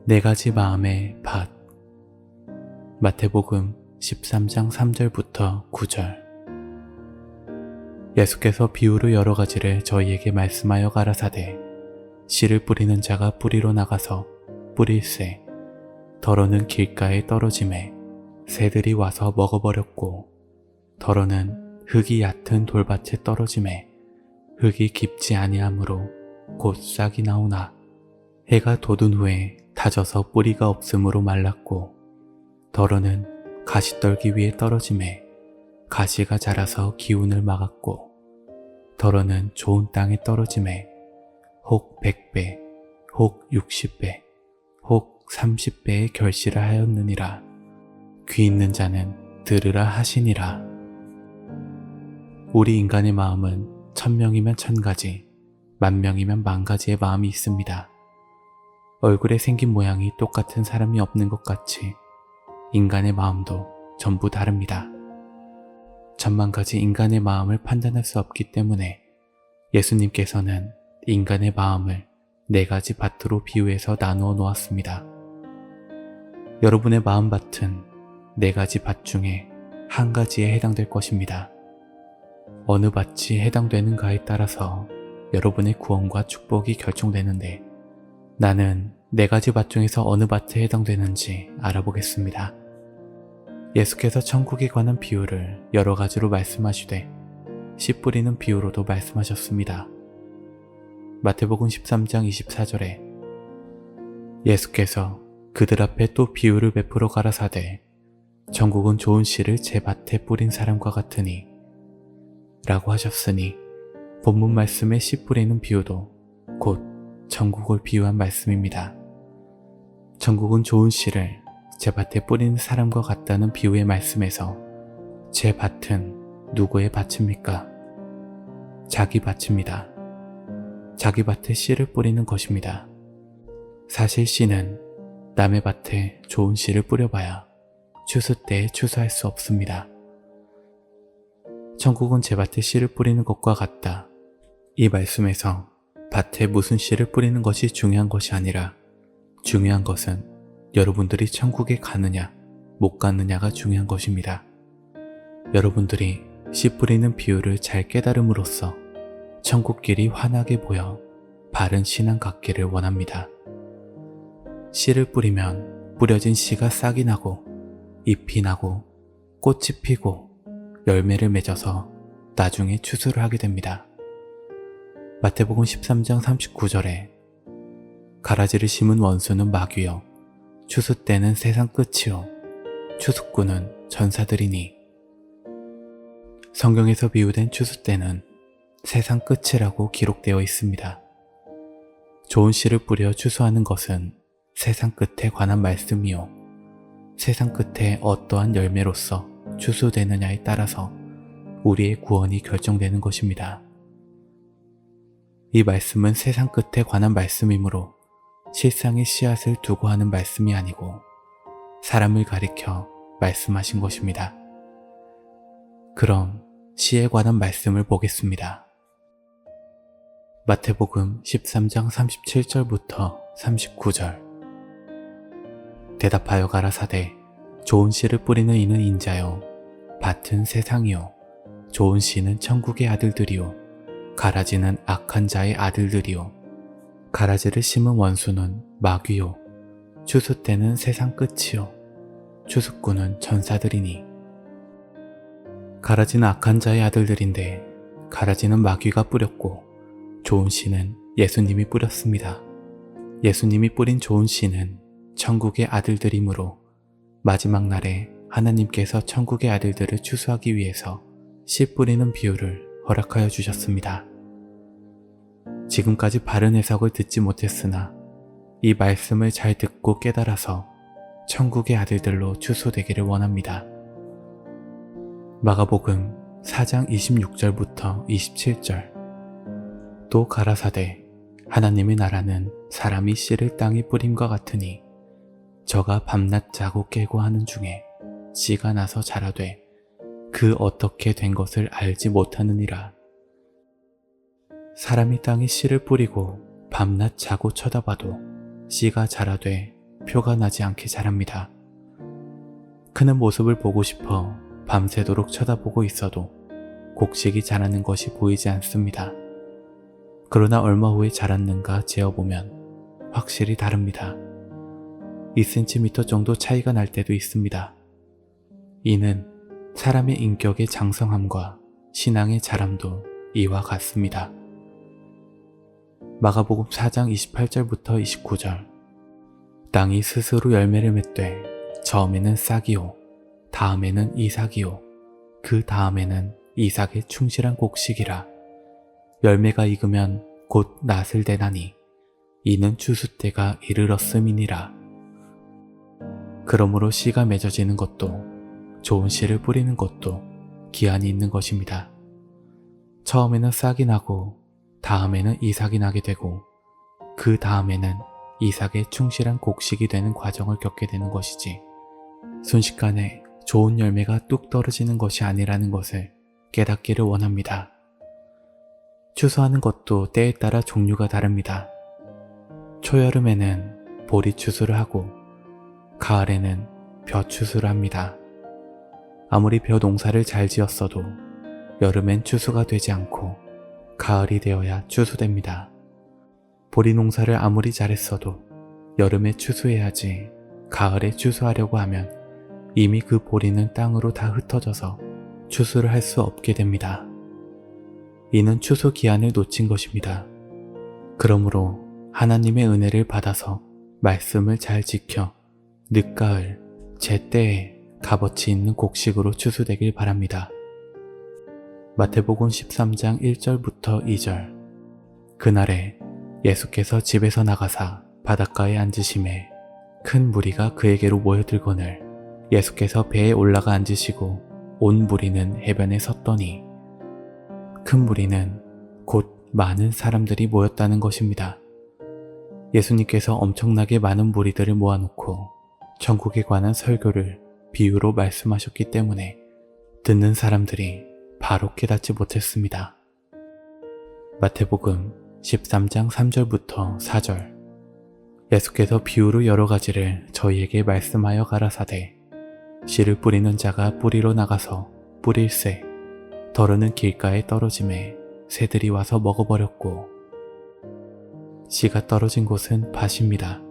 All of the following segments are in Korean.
네 가지 마음의 밭. 마태복음 13장 3절부터 9절. 예수께서 비유로 여러 가지를 저희에게 말씀하여 가라사대, 씨를 뿌리는 자가 뿌리로 나가서 뿌릴새 더러는 길가에 떨어짐에 새들이 와서 먹어버렸고, 더러는 흙이 얕은 돌밭에 떨어짐에 흙이 깊지 아니하므로 곧 싹이 나오나 해가 돋은 후에 다져서 뿌리가 없으므로 말랐고, 더러는 가시떨기 위에 떨어짐에 가시가 자라서 기운을 막았고, 더러는 좋은 땅에 떨어짐에 혹 100배, 혹 60배, 혹 30배의 결실을 하였느니라. 귀 있는 자는 들으라 하시니라. 우리 인간의 마음은 1000명이면 1000가지, 10,000명이면 10,000가지의 마음이 있습니다. 얼굴에 생긴 모양이 똑같은 사람이 없는 것 같이 인간의 마음도 전부 다릅니다. 10,000,000가지 인간의 마음을 판단할 수 없기 때문에 예수님께서는 인간의 마음을 4가지 밭으로 비유해서 나누어 놓았습니다. 여러분의 마음밭은 4가지 밭 중에 한 가지에 해당될 것입니다. 어느 밭이 해당되는가에 따라서 여러분의 구원과 축복이 결정되는데, 나는 4가지 밭 중에서 어느 밭에 해당되는지 알아보겠습니다. 예수께서 천국에 관한 비유를 여러 가지로 말씀하시되 씨 뿌리는 비유로도 말씀하셨습니다. 마태복음 13장 24절에 예수께서 그들 앞에 또 비유를 베풀어 가라사대, 천국은 좋은 씨를 제 밭에 뿌린 사람과 같으니 라고 하셨으니, 본문 말씀의 씨 뿌리는 비유도 곧 천국을 비유한 말씀입니다. 천국은 좋은 씨를 제 밭에 뿌리는 사람과 같다는 비유의 말씀에서 제 밭은 누구의 밭입니까? 자기 밭입니다. 자기 밭에 씨를 뿌리는 것입니다. 사실 씨는 남의 밭에 좋은 씨를 뿌려봐야 추수 때에 추수할 수 없습니다. 천국은 제 밭에 씨를 뿌리는 것과 같다. 이 말씀에서 밭에 무슨 씨를 뿌리는 것이 중요한 것이 아니라, 중요한 것은 여러분들이 천국에 가느냐 못 가느냐가 중요한 것입니다. 여러분들이 씨 뿌리는 비유를 잘 깨달음으로써 천국길이 환하게 보여 바른 신앙 갖기를 원합니다. 씨를 뿌리면 뿌려진 씨가 싹이 나고 잎이 나고 꽃이 피고 열매를 맺어서 나중에 추수를 하게 됩니다. 마태복음 13장 39절에 가라지를 심은 원수는 마귀요, 추수 때는 세상 끝이요, 추수꾼은 전사들이니. 성경에서 비유된 추수 때는 세상 끝이라고 기록되어 있습니다. 좋은 씨를 뿌려 추수하는 것은 세상 끝에 관한 말씀이요, 세상 끝에 어떠한 열매로서 추수되느냐에 따라서 우리의 구원이 결정되는 것입니다. 이 말씀은 세상 끝에 관한 말씀이므로 실상의 씨앗을 두고 하는 말씀이 아니고 사람을 가리켜 말씀하신 것입니다. 그럼 씨에 관한 말씀을 보겠습니다. 마태복음 13장 37절부터 39절. 대답하여 가라사대, 좋은 씨를 뿌리는 이는 인자요, 밭은 세상이요, 좋은 씨는 천국의 아들들이요, 가라지는 악한 자의 아들들이요, 가라지를 심은 원수는 마귀요, 추수 때는 세상 끝이요, 추수꾼은 전사들이니. 가라지는 악한 자의 아들들인데 가라지는 마귀가 뿌렸고, 좋은 씨는 예수님이 뿌렸습니다. 예수님이 뿌린 좋은 씨는 천국의 아들들이므로 마지막 날에 하나님께서 천국의 아들들을 추수하기 위해서 씨 뿌리는 비유를 허락하여 주셨습니다. 지금까지 바른 해석을 듣지 못했으나 이 말씀을 잘 듣고 깨달아서 천국의 아들들로 추수되기를 원합니다. 마가복음 4장 26절부터 27절. 또 가라사대, 하나님의 나라는 사람이 씨를 땅에 뿌림과 같으니, 저가 밤낮 자고 깨고 하는 중에 씨가 나서 자라되 그 어떻게 된 것을 알지 못하느니라. 사람이 땅에 씨를 뿌리고 밤낮 자고 쳐다봐도 씨가 자라되 표가 나지 않게 자랍니다. 크는 모습을 보고 싶어 밤새도록 쳐다보고 있어도 곡식이 자라는 것이 보이지 않습니다. 그러나 얼마 후에 자랐는가 재어보면 확실히 다릅니다. 2cm 정도 차이가 날 때도 있습니다. 이는 사람의 인격의 장성함과 신앙의 자람도 이와 같습니다. 마가복음 4장 28절부터 29절. 땅이 스스로 열매를 맺되 처음에는 싹이요 다음에는 이삭이요 그 다음에는 이삭의 충실한 곡식이라. 열매가 익으면 곧 낫을 대나니 이는 추수 때가 이르렀음이니라. 그러므로 씨가 맺어지는 것도 좋은 씨를 뿌리는 것도 기한이 있는 것입니다. 처음에는 싹이 나고 다음에는 이삭이 나게 되고 그 다음에는 이삭의 충실한 곡식이 되는 과정을 겪게 되는 것이지, 순식간에 좋은 열매가 뚝 떨어지는 것이 아니라는 것을 깨닫기를 원합니다. 추수하는 것도 때에 따라 종류가 다릅니다. 초여름에는 보리 추수를 하고 가을에는 벼 추수를 합니다. 아무리 벼 농사를 잘 지었어도 여름엔 추수가 되지 않고 가을이 되어야 추수됩니다. 보리 농사를 아무리 잘했어도 여름에 추수해야지 가을에 추수하려고 하면 이미 그 보리는 땅으로 다 흩어져서 추수를 할 수 없게 됩니다. 이는 추수 기한을 놓친 것입니다. 그러므로 하나님의 은혜를 받아서 말씀을 잘 지켜 늦가을 제때에 값어치 있는 곡식으로 추수되길 바랍니다. 마태복음 13장 1절부터 2절. 그날에 예수께서 집에서 나가사 바닷가에 앉으심에 큰 무리가 그에게로 모여들거늘 예수께서 배에 올라가 앉으시고 온 무리는 해변에 섰더니, 큰 무리는 곧 많은 사람들이 모였다는 것입니다. 예수님께서 엄청나게 많은 무리들을 모아놓고 천국에 관한 설교를 비유로 말씀하셨기 때문에 듣는 사람들이 바로 깨닫지 못했습니다. 마태복음 13장 3절부터 4절. 예수께서 비유로 여러 가지를 저희에게 말씀하여 가라사대, 씨를 뿌리는 자가 뿌리러 나가서 뿌릴새 더러는 길가에 떨어짐에 새들이 와서 먹어버렸고, 씨가 떨어진 곳은 밭입니다.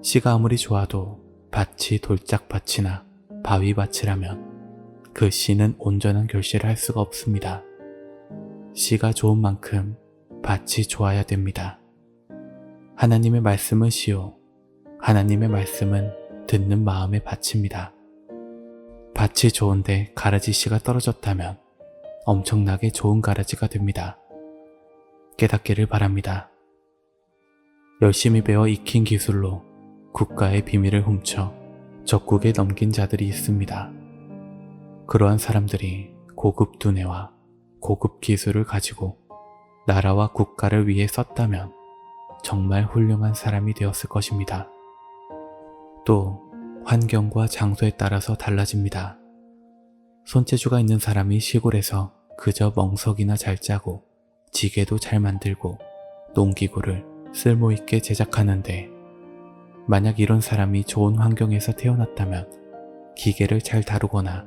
씨가 아무리 좋아도 밭이 돌짝밭이나 바위밭이라면 그 씨는 온전한 결실을 할 수가 없습니다. 씨가 좋은 만큼 밭이 좋아야 됩니다. 하나님의 말씀은 씨요, 하나님의 말씀은 듣는 마음의 밭입니다. 밭이 좋은데 가라지 씨가 떨어졌다면 엄청나게 좋은 가라지가 됩니다. 깨닫기를 바랍니다. 열심히 배워 익힌 기술로 국가의 비밀을 훔쳐 적국에 넘긴 자들이 있습니다. 그러한 사람들이 고급 두뇌와 고급 기술을 가지고 나라와 국가를 위해 썼다면 정말 훌륭한 사람이 되었을 것입니다. 또 환경과 장소에 따라서 달라집니다. 손재주가 있는 사람이 시골에서 그저 멍석이나 잘 짜고 지게도 잘 만들고 농기구를 쓸모있게 제작하는데, 만약 이런 사람이 좋은 환경에서 태어났다면 기계를 잘 다루거나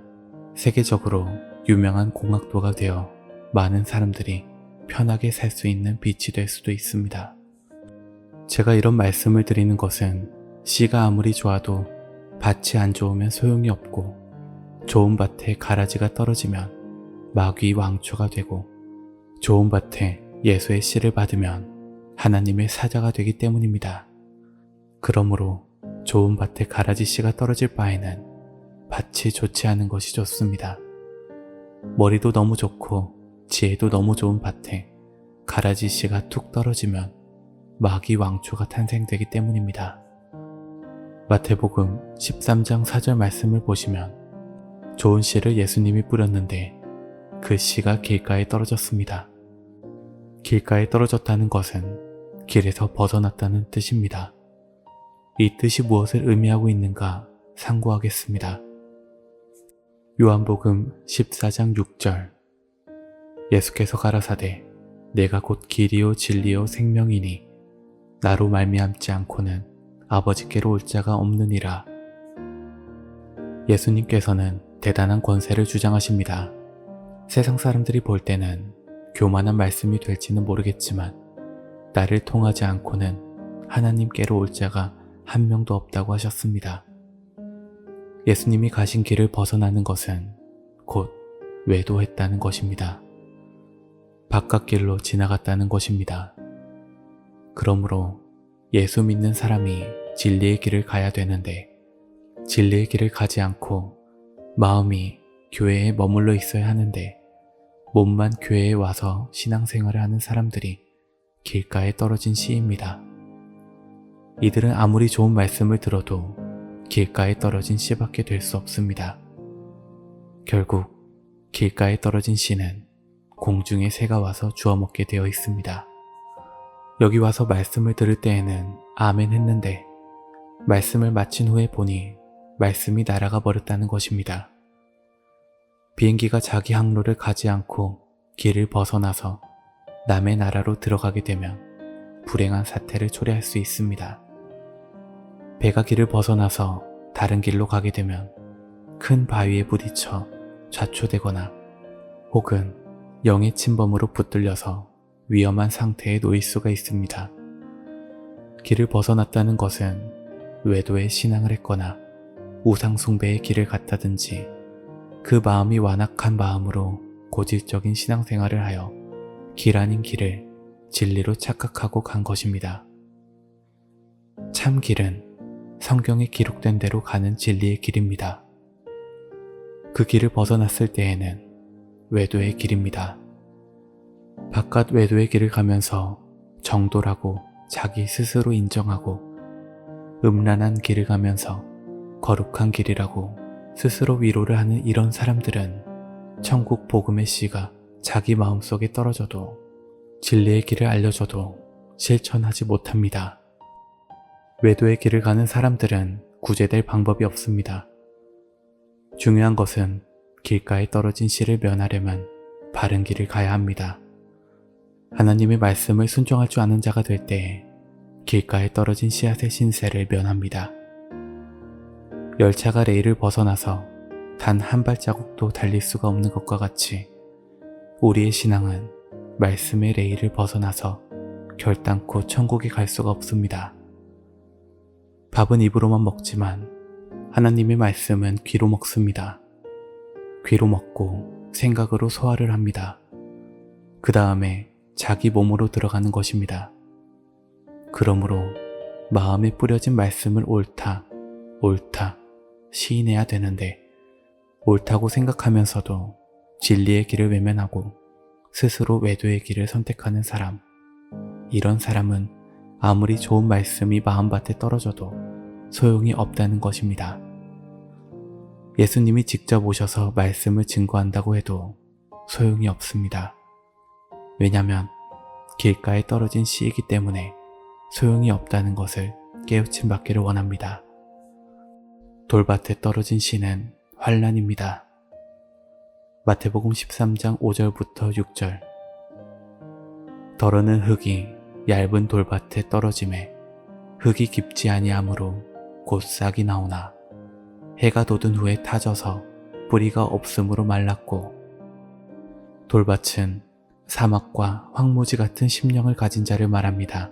세계적으로 유명한 공학도가 되어 많은 사람들이 편하게 살 수 있는 빛이 될 수도 있습니다. 제가 이런 말씀을 드리는 것은 씨가 아무리 좋아도 밭이 안 좋으면 소용이 없고, 좋은 밭에 가라지가 떨어지면 마귀 왕초가 되고, 좋은 밭에 예수의 씨를 받으면 하나님의 사자가 되기 때문입니다. 그러므로 좋은 밭에 가라지 씨가 떨어질 바에는 밭이 좋지 않은 것이 좋습니다. 머리도 너무 좋고 지혜도 너무 좋은 밭에 가라지 씨가 툭 떨어지면 마귀 왕초가 탄생되기 때문입니다. 마태복음 13장 4절 말씀을 보시면 좋은 씨를 예수님이 뿌렸는데 그 씨가 길가에 떨어졌습니다. 길가에 떨어졌다는 것은 길에서 벗어났다는 뜻입니다. 이 뜻이 무엇을 의미하고 있는가 상고하겠습니다. 요한복음 14장 6절. 예수께서 가라사대, 내가 곧 길이요 진리요 생명이니 나로 말미암지 않고는 아버지께로 올 자가 없느니라. 예수님께서는 대단한 권세를 주장하십니다. 세상 사람들이 볼 때는 교만한 말씀이 될지는 모르겠지만 나를 통하지 않고는 하나님께로 올 자가 한 명도 없다고 하셨습니다. 예수님이 가신 길을 벗어나는 것은 곧 외도했다는 것입니다. 바깥길로 지나갔다는 것입니다. 그러므로 예수 믿는 사람이 진리의 길을 가야 되는데 진리의 길을 가지 않고 마음이 교회에 머물러 있어야 하는데 몸만 교회에 와서 신앙생활을 하는 사람들이 길가에 떨어진 씨입니다. 이들은 아무리 좋은 말씀을 들어도 길가에 떨어진 씨밖에 될 수 없습니다. 결국 길가에 떨어진 씨는 공중에 새가 와서 주워먹게 되어 있습니다. 여기 와서 말씀을 들을 때에는 아멘 했는데 말씀을 마친 후에 보니 말씀이 날아가 버렸다는 것입니다. 비행기가 자기 항로를 가지 않고 길을 벗어나서 남의 나라로 들어가게 되면 불행한 사태를 초래할 수 있습니다. 배가 길을 벗어나서 다른 길로 가게 되면 큰 바위에 부딪혀 좌초되거나 혹은 영의 침범으로 붙들려서 위험한 상태에 놓일 수가 있습니다. 길을 벗어났다는 것은 외도의 신앙을 했거나 우상숭배의 길을 갔다든지 그 마음이 완악한 마음으로 고질적인 신앙생활을 하여 길 아닌 길을 진리로 착각하고 간 것입니다. 참 길은 성경에 기록된 대로 가는 진리의 길입니다. 그 길을 벗어났을 때에는 외도의 길입니다. 바깥 외도의 길을 가면서 정도라고 자기 스스로 인정하고 음란한 길을 가면서 거룩한 길이라고 스스로 위로를 하는 이런 사람들은 천국 복음의 씨가 자기 마음속에 떨어져도 진리의 길을 알려줘도 실천하지 못합니다. 외도의 길을 가는 사람들은 구제될 방법이 없습니다. 중요한 것은 길가에 떨어진 씨를 면하려면 바른 길을 가야 합니다. 하나님의 말씀을 순종할 줄 아는 자가 될 때에 길가에 떨어진 씨앗의 신세를 면합니다. 열차가 레일을 벗어나서 단 한 발자국도 달릴 수가 없는 것과 같이 우리의 신앙은 말씀의 레일을 벗어나서 결단코 천국에 갈 수가 없습니다. 밥은 입으로만 먹지만 하나님의 말씀은 귀로 먹습니다. 귀로 먹고 생각으로 소화를 합니다. 그 다음에 자기 몸으로 들어가는 것입니다. 그러므로 마음에 뿌려진 말씀을 옳다 시인해야 되는데 옳다고 생각하면서도 진리의 길을 외면하고 스스로 외도의 길을 선택하는 사람, 이런 사람은 아무리 좋은 말씀이 마음밭에 떨어져도 소용이 없다는 것입니다. 예수님이 직접 오셔서 말씀을 증거한다고 해도 소용이 없습니다. 왜냐하면 길가에 떨어진 씨이기 때문에 소용이 없다는 것을 깨우침 받기를 원합니다. 돌밭에 떨어진 씨는 환난입니다. 마태복음 13장 5절부터 6절. 더러는 흙이 얇은 돌밭에 떨어짐에 흙이 깊지 아니하므로 곧 싹이 나오나 해가 돋은 후에 타져서 뿌리가 없음으로 말랐고, 돌밭은 사막과 황무지 같은 심령을 가진 자를 말합니다.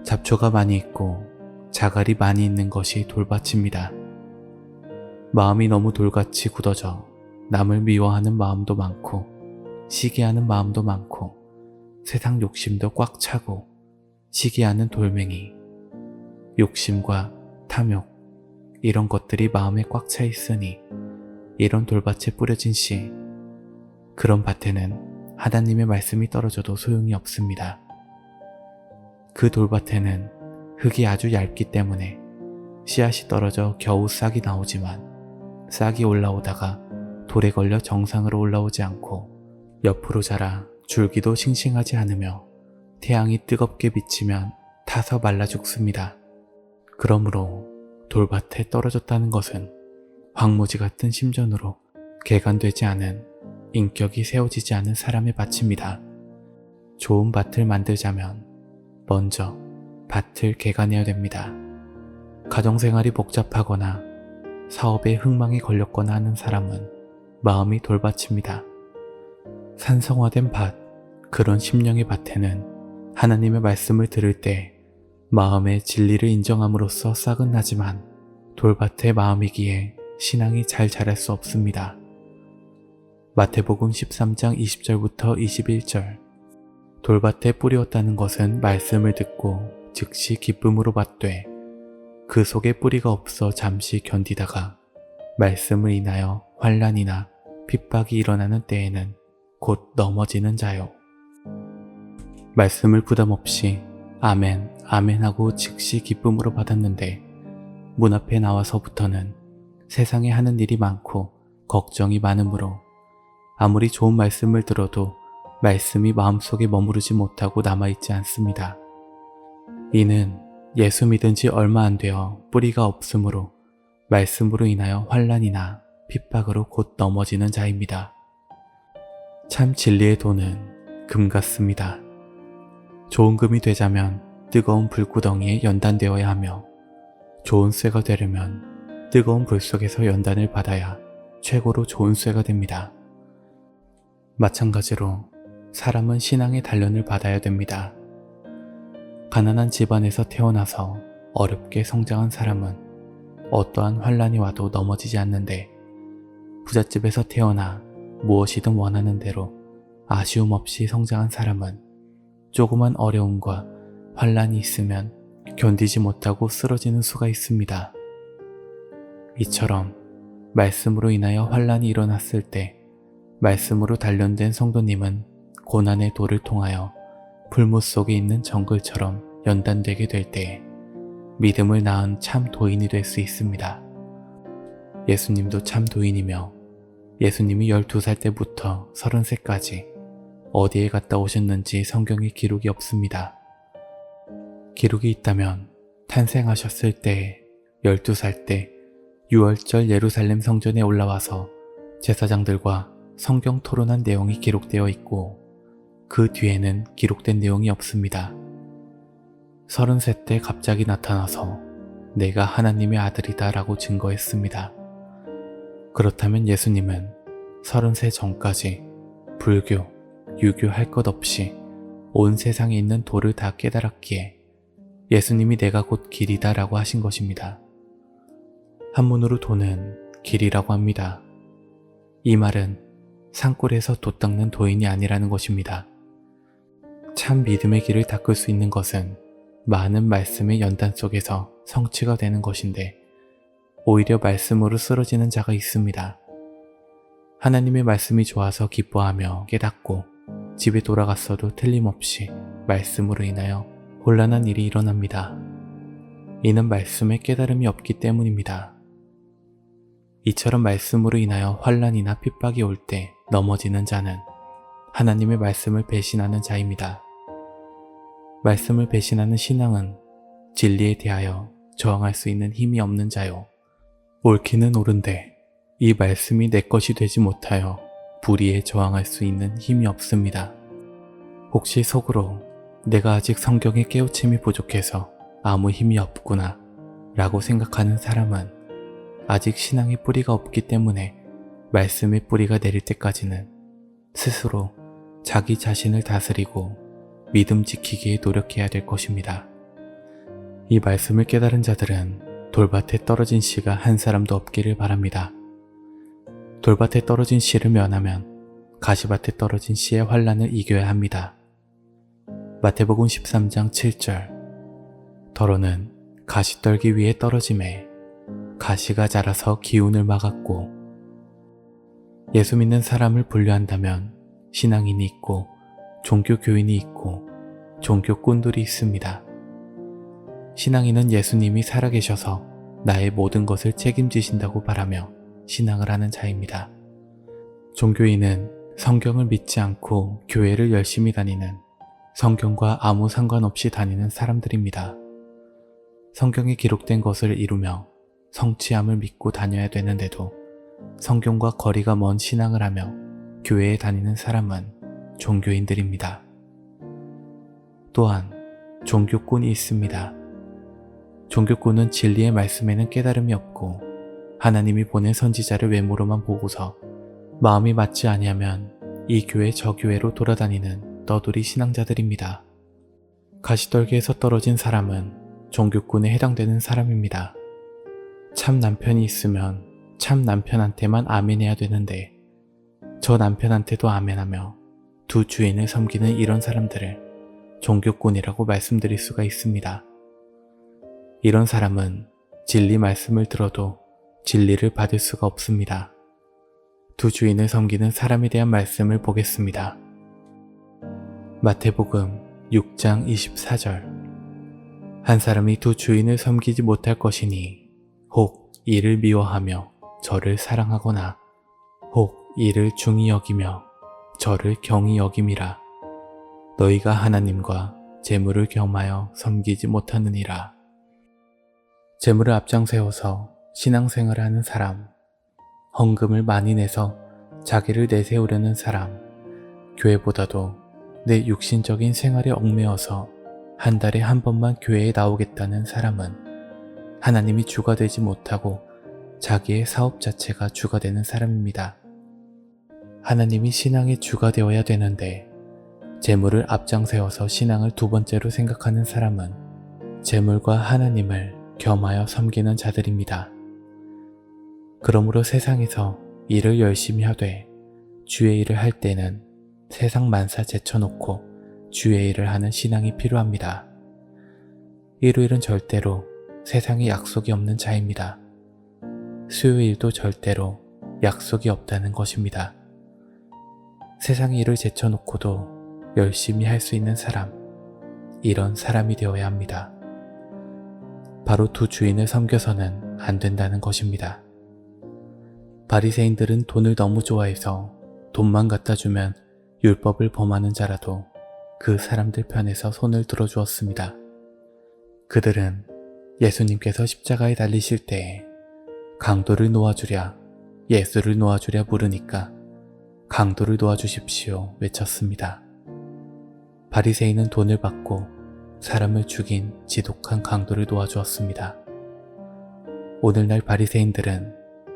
잡초가 많이 있고 자갈이 많이 있는 것이 돌밭입니다. 마음이 너무 돌같이 굳어져 남을 미워하는 마음도 많고 시기하는 마음도 많고 세상 욕심도 꽉 차고 시기하는 돌멩이, 욕심과 탐욕, 이런 것들이 마음에 꽉 차 있으니 이런 돌밭에 뿌려진 씨, 그런 밭에는 하나님의 말씀이 떨어져도 소용이 없습니다. 그 돌밭에는 흙이 아주 얇기 때문에 씨앗이 떨어져 겨우 싹이 나오지만 싹이 올라오다가 돌에 걸려 정상으로 올라오지 않고 옆으로 자라 줄기도 싱싱하지 않으며 태양이 뜨겁게 비치면 타서 말라 죽습니다. 그러므로 돌밭에 떨어졌다는 것은 황무지 같은 심전으로 개간되지 않은, 인격이 세워지지 않은 사람의 밭입니다. 좋은 밭을 만들자면 먼저 밭을 개간해야 됩니다. 가정생활이 복잡하거나 사업에 흥망이 걸렸거나 하는 사람은 마음이 돌밭입니다. 산성화된 밭, 그런 심령의 밭에는 하나님의 말씀을 들을 때 마음의 진리를 인정함으로써 싹은 나지만 돌밭의 마음이기에 신앙이 잘 자랄 수 없습니다. 마태복음 13장 20절부터 21절. 돌밭에 뿌리었다는 것은 말씀을 듣고 즉시 기쁨으로 받되 그 속에 뿌리가 없어 잠시 견디다가 말씀을 인하여 환난이나 핍박이 일어나는 때에는 곧 넘어지는 자요. 말씀을 부담 없이 아멘, 아멘 하고 즉시 기쁨으로 받았는데 문 앞에 나와서부터는 세상에 하는 일이 많고 걱정이 많으므로 아무리 좋은 말씀을 들어도 말씀이 마음속에 머무르지 못하고 남아있지 않습니다. 이는 예수 믿은 지 얼마 안 되어 뿌리가 없으므로 말씀으로 인하여 환난이나 핍박으로 곧 넘어지는 자입니다. 참 진리의 도는 금 같습니다. 좋은 금이 되자면 뜨거운 불구덩이에 연단되어야 하며 좋은 쇠가 되려면 뜨거운 불 속에서 연단을 받아야 최고로 좋은 쇠가 됩니다. 마찬가지로 사람은 신앙의 단련을 받아야 됩니다. 가난한 집안에서 태어나서 어렵게 성장한 사람은 어떠한 환난이 와도 넘어지지 않는데 부잣집에서 태어나 무엇이든 원하는 대로 아쉬움 없이 성장한 사람은 조그만 어려움과 환난이 있으면 견디지 못하고 쓰러지는 수가 있습니다. 이처럼 말씀으로 인하여 환난이 일어났을 때 말씀으로 단련된 성도님은 고난의 도를 통하여 불못 속에 있는 정글처럼 연단되게 될 때에 믿음을 낳은 참 도인이 될 수 있습니다. 예수님도 참 도인이며 예수님이 12살 때부터 30세까지 어디에 갔다 오셨는지 성경에 기록이 없습니다. 기록이 있다면 탄생하셨을 때 12살 때 6월절 예루살렘 성전에 올라와서 제사장들과 성경 토론한 내용이 기록되어 있고 그 뒤에는 기록된 내용이 없습니다. 30세 때 갑자기 나타나서 내가 하나님의 아들이다 라고 증거했습니다. 그렇다면 예수님은 30세 전까지 불교, 유교 할 것 없이 온 세상에 있는 도를 다 깨달았기에 예수님이 내가 곧 길이다 라고 하신 것입니다. 한문으로 도는 길이라고 합니다. 이 말은 산골에서 돛 닦는 도인이 아니라는 것입니다. 참 믿음의 길을 닦을 수 있는 것은 많은 말씀의 연단 속에서 성취가 되는 것인데 오히려 말씀으로 쓰러지는 자가 있습니다. 하나님의 말씀이 좋아서 기뻐하며 깨닫고 집에 돌아갔어도 틀림없이 말씀으로 인하여 곤란한 일이 일어납니다. 이는 말씀에 깨달음이 없기 때문입니다. 이처럼 말씀으로 인하여 환난이나 핍박이 올 때 넘어지는 자는 하나님의 말씀을 배신하는 자입니다. 말씀을 배신하는 신앙은 진리에 대하여 저항할 수 있는 힘이 없는 자요. 옳기는 옳은데 이 말씀이 내 것이 되지 못하여 불의에 저항할 수 있는 힘이 없습니다. 혹시 속으로 내가 아직 성경의 깨우침이 부족해서 아무 힘이 없구나 라고 생각하는 사람은 아직 신앙의 뿌리가 없기 때문에 말씀의 뿌리가 내릴 때까지는 스스로 자기 자신을 다스리고 믿음 지키기에 노력해야 될 것입니다. 이 말씀을 깨달은 자들은 돌밭에 떨어진 씨가 한 사람도 없기를 바랍니다. 돌밭에 떨어진 씨를 면하면 가시밭에 떨어진 씨의 환난을 이겨야 합니다. 마태복음 13장 7절. 더러는 가시떨기 위에 떨어짐에 가시가 자라서 기운을 막았고. 예수 믿는 사람을 분류한다면 신앙인이 있고 종교교인이 있고 종교꾼들이 있습니다. 신앙인은 예수님이 살아계셔서 나의 모든 것을 책임지신다고 바라며 신앙을 하는 자입니다. 종교인은 성경을 믿지 않고 교회를 열심히 다니는 성경과 아무 상관없이 다니는 사람들입니다. 성경에 기록된 것을 이루며 성취함을 믿고 다녀야 되는데도 성경과 거리가 먼 신앙을 하며 교회에 다니는 사람은 종교인들입니다. 또한 종교꾼이 있습니다. 종교꾼은 진리의 말씀에는 깨달음이 없고 하나님이 보낸 선지자를 외모로만 보고서 마음이 맞지 아니하면 이 교회 저 교회로 돌아다니는 너구리 신앙자들입니다. 가시떨기에서 떨어진 사람은 종교꾼에 해당되는 사람입니다. 참 남편이 있으면 참 남편한테만 아멘해야 되는데 저 남편한테도 아멘하며 두 주인을 섬기는 이런 사람들을 종교꾼이라고 말씀드릴 수가 있습니다. 이런 사람은 진리 말씀을 들어도 진리를 받을 수가 없습니다. 두 주인을 섬기는 사람에 대한 말씀을 보겠습니다. 마태복음 6장 24절. 한 사람이 두 주인을 섬기지 못할 것이니 혹 이를 미워하며 저를 사랑하거나 혹 이를 중히 여기며 저를 경히 여김이라. 너희가 하나님과 재물을 겸하여 섬기지 못하느니라. 재물을 앞장세워서 신앙생활을 하는 사람, 헌금을 많이 내서 자기를 내세우려는 사람, 교회보다도 내 육신적인 생활에 얽매여서 한 달에 한 번만 교회에 나오겠다는 사람은 하나님이 주가 되지 못하고 자기의 사업 자체가 주가 되는 사람입니다. 하나님이 신앙의 주가 되어야 되는데 재물을 앞장세워서 신앙을 두 번째로 생각하는 사람은 재물과 하나님을 겸하여 섬기는 자들입니다. 그러므로 세상에서 일을 열심히 하되 주의 일을 할 때는 세상 만사 제쳐놓고 주의 일을 하는 신앙이 필요합니다. 일요일은 절대로 세상에 약속이 없는 자입니다. 수요일도 절대로 약속이 없다는 것입니다. 세상의 일을 제쳐놓고도 열심히 할 수 있는 사람, 이런 사람이 되어야 합니다. 바로 두 주인을 섬겨서는 안 된다는 것입니다. 바리새인들은 돈을 너무 좋아해서 돈만 갖다 주면 율법을 범하는 자라도 그 사람들 편에서 손을 들어주었습니다. 그들은 예수님께서 십자가에 달리실 때에 강도를 놓아주랴, 예수를 놓아주랴 물으니까 강도를 놓아주십시오 외쳤습니다. 바리새인은 돈을 받고 사람을 죽인 지독한 강도를 놓아주었습니다. 오늘날 바리새인들은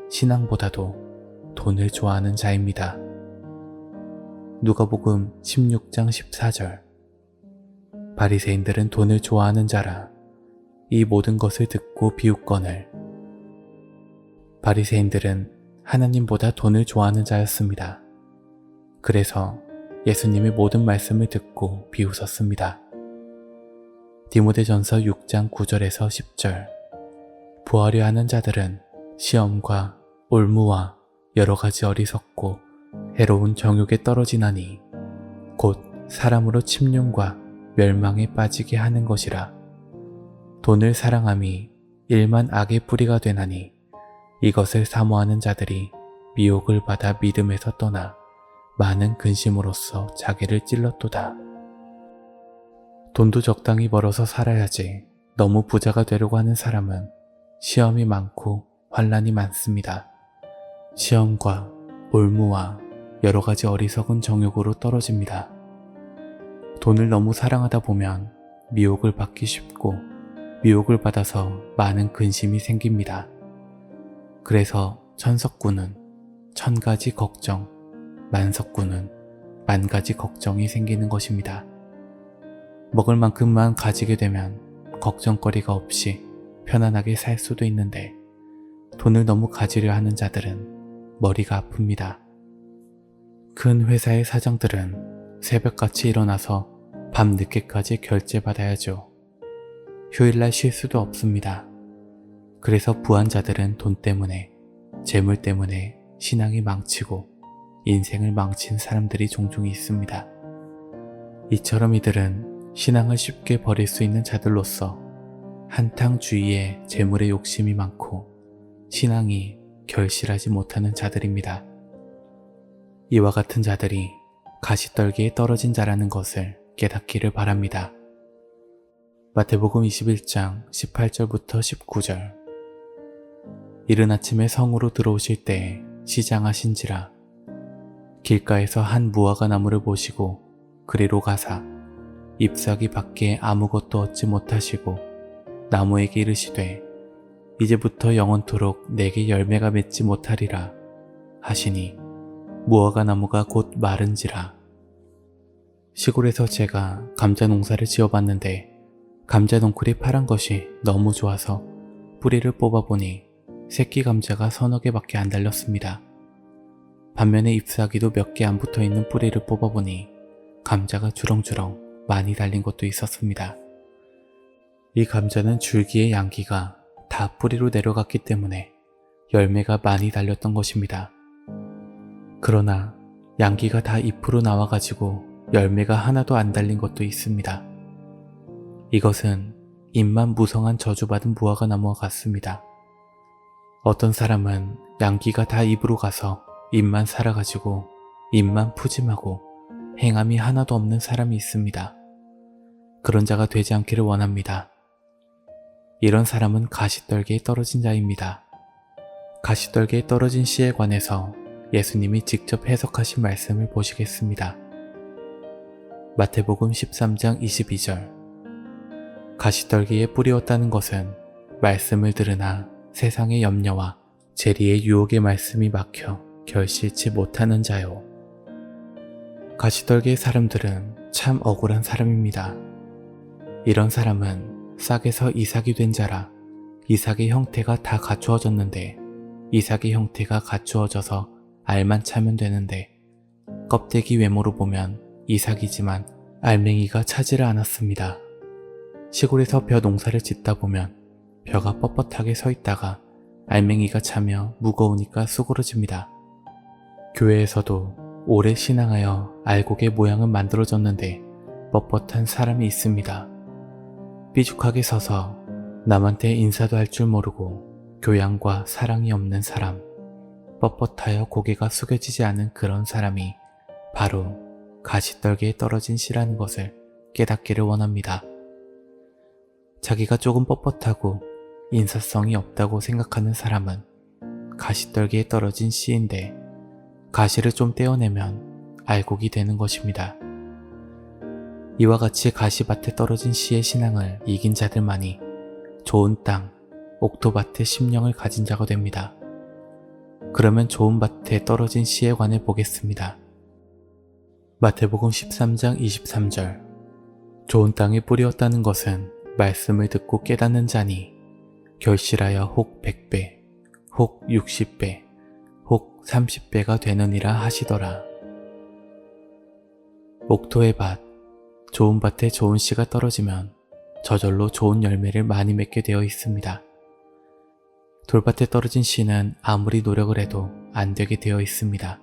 신앙보다도 돈을 좋아하는 자입니다. 누가복음 16장 14절. 바리새인들은 돈을 좋아하는 자라 이 모든 것을 듣고 비웃거늘. 바리새인들은 하나님보다 돈을 좋아하는 자였습니다. 그래서 예수님의 모든 말씀을 듣고 비웃었습니다. 디모데전서 6장 9절에서 10절. 부하려 하는 자들은 시험과 올무와 여러 가지 어리석고 해로운 정욕에 떨어지나니 곧 사람으로 침륜과 멸망에 빠지게 하는 것이라. 돈을 사랑함이 일만 악의 뿌리가 되나니 이것을 사모하는 자들이 미혹을 받아 믿음에서 떠나 많은 근심으로써 자기를 찔렀도다. 돈도 적당히 벌어서 살아야지 너무 부자가 되려고 하는 사람은 시험이 많고 환난이 많습니다. 시험과 올무와 여러 가지 어리석은 정욕으로 떨어집니다. 돈을 너무 사랑하다 보면 미혹을 받기 쉽고 미혹을 받아서 많은 근심이 생깁니다. 그래서 천석구는 1000가지 걱정, 만석구는 10,000가지 걱정이 생기는 것입니다. 먹을 만큼만 가지게 되면 걱정거리가 없이 편안하게 살 수도 있는데 돈을 너무 가지려 하는 자들은 머리가 아픕니다. 큰 회사의 사장들은 새벽같이 일어나서 밤늦게까지 결제받아야죠. 휴일날 쉴 수도 없습니다. 그래서 부한자들은 돈 때문에, 재물 때문에 신앙이 망치고 인생을 망친 사람들이 종종 있습니다. 이처럼 이들은 신앙을 쉽게 버릴 수 있는 자들로서 한탕 주의에 재물의 욕심이 많고 신앙이 결실하지 못하는 자들입니다. 이와 같은 자들이 가시떨기에 떨어진 자라는 것을 깨닫기를 바랍니다. 마태복음 21장 18절부터 19절. 이른 아침에 성으로 들어오실 때에 시장하신지라. 길가에서 한 무화과 나무를 보시고 그리로 가사 잎사귀 밖에 아무것도 얻지 못하시고 나무에게 이르시되 이제부터 영원토록 내게 열매가 맺지 못하리라 하시니 무화과 나무가 곧 마른지라. 시골에서 제가 감자 농사를 지어봤는데 감자 덩쿨이 파란 것이 너무 좋아서 뿌리를 뽑아보니 새끼 감자가 서너 개밖에 안 달렸습니다. 반면에 잎사귀도 몇 개 안 붙어있는 뿌리를 뽑아보니 감자가 주렁주렁 많이 달린 것도 있었습니다. 이 감자는 줄기의 양기가 다 뿌리로 내려갔기 때문에 열매가 많이 달렸던 것입니다. 그러나 양기가 다 잎으로 나와가지고 열매가 하나도 안 달린 것도 있습니다. 이것은 잎만 무성한 저주받은 무화과 나무와 같습니다. 어떤 사람은 양기가 다 잎으로 가서 잎만 살아가지고 잎만 푸짐하고 행함이 하나도 없는 사람이 있습니다. 그런 자가 되지 않기를 원합니다. 이런 사람은 가시떨기에 떨어진 자입니다. 가시떨기에 떨어진 씨에 관해서 예수님이 직접 해석하신 말씀을 보시겠습니다. 마태복음 13장 22절. 가시떨기에 뿌리었다는 것은 말씀을 들으나 세상의 염려와 재리의 유혹의 말씀이 막혀 결실치 못하는 자요. 가시떨기의 사람들은 참 억울한 사람입니다. 이런 사람은 싹에서 이삭이 된 자라 이삭의 형태가 다 갖추어졌는데 이삭의 형태가 갖추어져서 알만 차면 되는데 껍데기 외모로 보면 이삭이지만 알맹이가 차지를 않았습니다. 시골에서 벼 농사를 짓다 보면 벼가 뻣뻣하게 서 있다가 알맹이가 차며 무거우니까 수그러집니다. 교회에서도 오래 신앙하여 알곡의 모양은 만들어졌는데 뻣뻣한 사람이 있습니다. 삐죽하게 서서 남한테 인사도 할 줄 모르고 교양과 사랑이 없는 사람, 뻣뻣하여 고개가 숙여지지 않은 그런 사람이 바로 가시떨기에 떨어진 씨라는 것을 깨닫기를 원합니다. 자기가 조금 뻣뻣하고 인사성이 없다고 생각하는 사람은 가시떨기에 떨어진 씨인데 가시를 좀 떼어내면 알곡이 되는 것입니다. 이와 같이 가시밭에 떨어진 씨의 신앙을 이긴 자들만이 좋은 땅, 옥토밭의 심령을 가진 자가 됩니다. 그러면 좋은 밭에 떨어진 씨에 관해 보겠습니다. 마태복음 13장 23절. 좋은 땅에 뿌리었다는 것은 말씀을 듣고 깨닫는 자니 결실하여 혹 100배, 혹 60배, 혹 30배가 되느니라 하시더라. 옥토의 밭, 좋은 밭에 좋은 씨가 떨어지면 저절로 좋은 열매를 많이 맺게 되어 있습니다. 돌밭에 떨어진 씨는 아무리 노력을 해도 안 되게 되어 있습니다.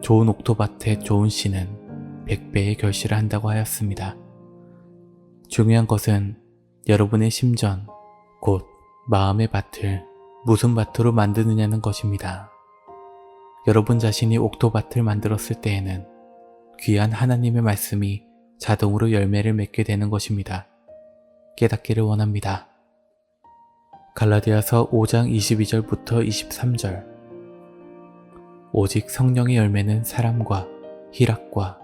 좋은 옥토밭에 좋은 씨는 100배의 결실을 한다고 하였습니다. 중요한 것은 여러분의 심전, 곧 마음의 밭을 무슨 밭으로 만드느냐는 것입니다. 여러분 자신이 옥토밭을 만들었을 때에는 귀한 하나님의 말씀이 자동으로 열매를 맺게 되는 것입니다. 깨닫기를 원합니다. 갈라디아서 5장 22절부터 23절. 오직 성령의 열매는 사람과 희락과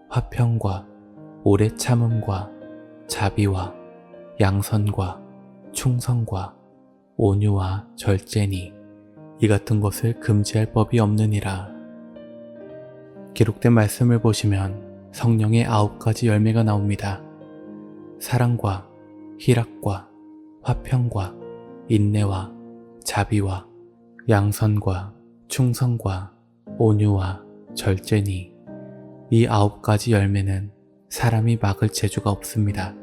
화평과 오래 참음과 자비와 양선과 충성과 온유와 절제니 이 같은 것을 금지할 법이 없느니라. 기록된 말씀을 보시면 성령의 9가지 열매가 나옵니다. 사랑과 희락과 화평과 인내와 자비와 양선과 충성과 온유와 절제니 이 9가지 열매는 사람이 막을 재주가 없습니다.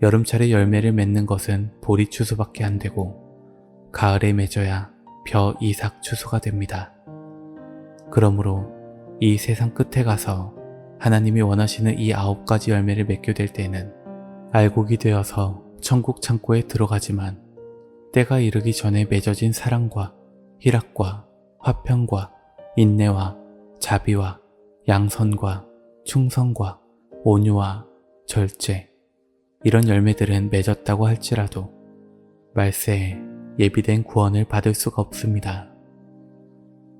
여름철에 열매를 맺는 것은 보리 추수밖에 안 되고 가을에 맺어야 벼 이삭 추수가 됩니다. 그러므로 이 세상 끝에 가서 하나님이 원하시는 이 9가지 열매를 맺게 될 때는 알곡이 되어서 천국 창고에 들어가지만 때가 이르기 전에 맺어진 사랑과 희락과 화평과 인내와 자비와 양선과 충성과 온유와 절제, 이런 열매들은 맺었다고 할지라도 말세에 예비된 구원을 받을 수가 없습니다.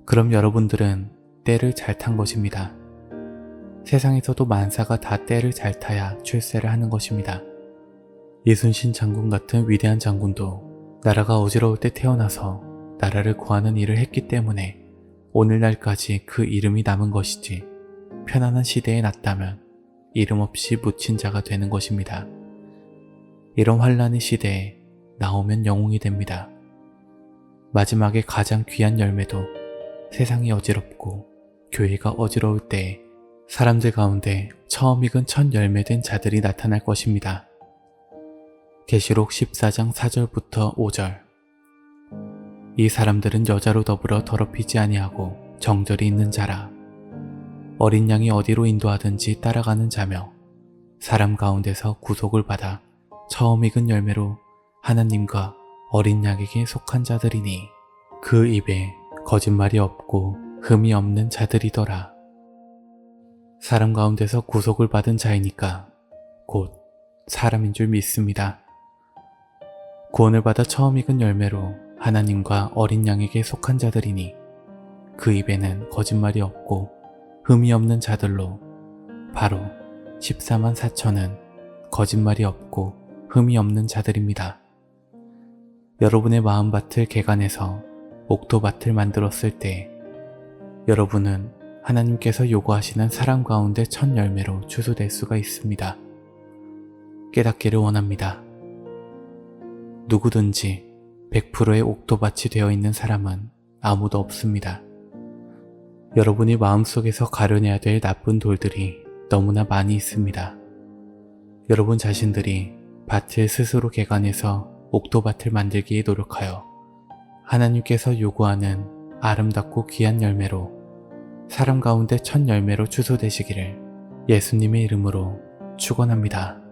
그럼 여러분들은 때를 잘 탄 것입니다. 세상에서도 만사가 다 때를 잘 타야 출세를 하는 것입니다. 이순신 장군 같은 위대한 장군도 나라가 어지러울 때 태어나서 나라를 구하는 일을 했기 때문에 오늘날까지 그 이름이 남은 것이지, 편안한 시대에 났다면 이름 없이 묻힌 자가 되는 것입니다. 이런 환란의 시대에 나오면 영웅이 됩니다. 마지막에 가장 귀한 열매도 세상이 어지럽고 교회가 어지러울 때에 사람들 가운데 처음 익은 첫 열매된 자들이 나타날 것입니다. 계시록 14장 4절부터 5절. 이 사람들은 여자로 더불어 더럽히지 아니하고 정절이 있는 자라. 어린 양이 어디로 인도하든지 따라가는 자며 사람 가운데서 구속을 받아 처음 익은 열매로 하나님과 어린 양에게 속한 자들이니 그 입에 거짓말이 없고 흠이 없는 자들이더라. 사람 가운데서 구속을 받은 자이니까 곧 사람인 줄 믿습니다. 구원을 받아 처음 익은 열매로 하나님과 어린 양에게 속한 자들이니 그 입에는 거짓말이 없고 흠이 없는 자들로 바로 14만 4천은 거짓말이 없고 흠이 없는 자들입니다. 여러분의 마음밭을 개간해서 옥토밭을 만들었을 때 여러분은 하나님께서 요구하시는 사람 가운데 첫 열매로 추수될 수가 있습니다. 깨닫기를 원합니다. 누구든지 100%의 옥토밭이 되어 있는 사람은 아무도 없습니다. 여러분이 마음속에서 가려내야 될 나쁜 돌들이 너무나 많이 있습니다. 여러분 자신들이 밭을 스스로 개간해서 옥토밭을 만들기에 노력하여 하나님께서 요구하는 아름답고 귀한 열매로 사람 가운데 첫 열매로 추수되시기를 예수님의 이름으로 축원합니다.